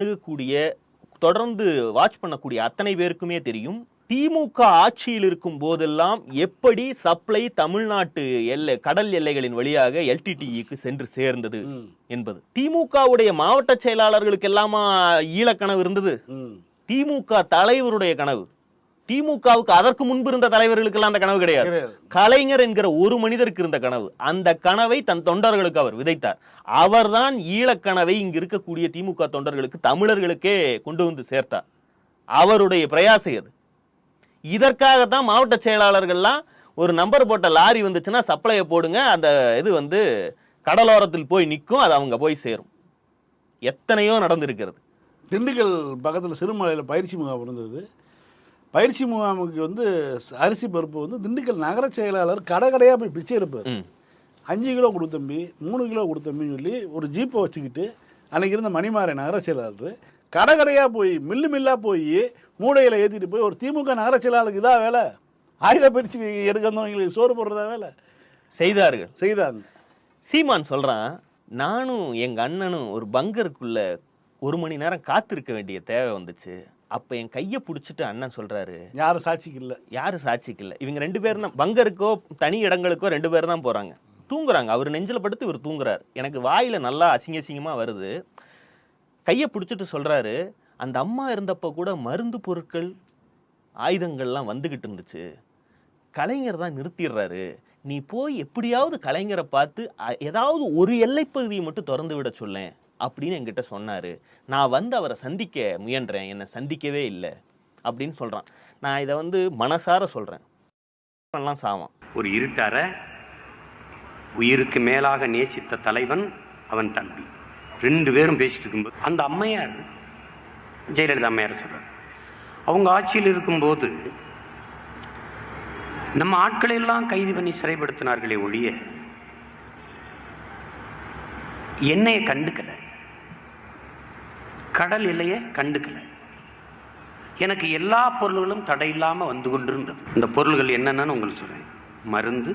அணுகக்கூடிய தொடர்ந்து வாட்ச் பண்ணக்கூடிய அத்தனை பேருக்குமே தெரியும். திமுக ஆட்சியில் இருக்கும் போதெல்லாம் எப்படி சப்ளை தமிழ்நாட்டு கடல் எல்லைகளின் வழியாக எல்டிடிஇக்கு சென்று சேர்ந்தது என்பது. திமுகவுடைய மாவட்ட செயலாளர்களுக்கு எல்லாமா ஈழக்கனவு இருந்தது. திமுக தலைவருடைய கனவு. திமுகவுக்கு அதற்கு முன்பு இருந்த தலைவர்களுக்கு எல்லாம் அந்த கனவு கிடையாது. கலைஞர் என்கிற ஒரு மனிதருக்கு இருந்த கனவு. அந்த கனவை தன் தொண்டர்களுக்கு அவர் விதைத்தார். அவர்தான் ஈழக்கனவை இங்கு இருக்கக்கூடிய திமுக தொண்டர்களுக்கு, தமிழர்களுக்கே கொண்டு வந்து சேர்த்தார். அவருடைய பிரயாசை அது. இதற்காகத்தான் மாவட்ட செயலாளர்கள்லாம் ஒரு நம்பர் போட்ட லாரி வந்துச்சுன்னா சப்ளையை போடுங்க, அந்த இது வந்து கடலோரத்தில் போய் நிற்கும், அது அவங்க போய் சேரும். எத்தனையோ நடந்திருக்கிறது. திண்டுக்கல் பக்கத்தில் சிறுமலையில் பயிற்சி முகாம் இருந்தது. பயிற்சி முகாமுக்கு வந்து அரிசி பருப்பு வந்து திண்டுக்கல் நகர செயலாளர் கடையாக போய் பிச்சை எடுப்பார். 5 கிலோ கொடுத்தம்பி, 3 கிலோ கொடுத்தம்பின்னு சொல்லி ஒரு ஜீப்பை வச்சுக்கிட்டு அன்றைக்கி இருந்த மணிமாறன் நகர செயலாளர் கடையாக போய் மில்லாக போய் மூடையில் ஏற்றிட்டு போய் ஒரு திமுக நகர செயலாளருக்கு இதாக வேலை, ஆயுத பயிற்சி எடுக்கிறவங்களுக்கு சோறு போடுறதா வேலை செய்தாங்க. சீமான் சொல்கிறான், நானும் எங்கள் அண்ணனும் ஒரு பங்கருக்குள்ள 1 மணி நேரம் காத்திருக்க வேண்டிய தேவை வந்துச்சு. அப்போ என் கையை பிடிச்சிட்டு அண்ணன் சொல்கிறாரு, யாரும் சாட்சிக்கு இல்லை. இவங்க 2 பேரும் தான் பங்கருக்கோ தனி இடங்களுக்கோ 2 பேர் தான் போகிறாங்க. தூங்குறாங்க. அவர் நெஞ்சில் படுத்து இவர் தூங்குறாரு. எனக்கு வாயில் நல்லா அசிங்கமாக வருது. கையை பிடிச்சிட்டு சொல்கிறாரு, அந்த அம்மா இருந்தப்போ கூட மருந்து பொருட்கள் ஆயுதங்கள்லாம் வந்துக்கிட்டு இருந்துச்சு. கலைஞர் தான் நிறுத்திடுறாரு. நீ போய் எப்படியாவது கலைஞரை பார்த்து ஏதாவது ஒரு எல்லைப்பகுதியை மட்டும் திறந்து விட சொல்லேன் அப்படின்னு என்கிட்ட சொன்னார். நான் வந்து அவரை சந்திக்க முயன்றேன், என்னை சந்திக்கவே இல்லை அப்படின்னு சொல்கிறான். நான் இதை வந்து மனசார சொல்கிறேன். சாவான். ஒரு இருட்டார உயிருக்கு மேலாக நேசித்த தலைவன் அவன் தம்பி 2 பேரும் பேசிட்டு இருக்கும்போது அந்த அம்மையார், ஜெயலலிதா அம்மையார் சொல்கிறார், அவங்க ஆட்சியில் இருக்கும்போது நம்ம ஆட்களை எல்லாம் கைது பண்ணி சிறைப்படுத்தினார்களே ஒழிய என்னைய கண்டுக்கல, கடல் எல்லையை கண்டுக்கல. எனக்கு எல்லா பொருள்களும் தடையில்லாமல் வந்து கொண்டிருந்தது. இந்த பொருள்கள் என்னென்னு உங்களுக்கு சொல்றேன். மருந்து,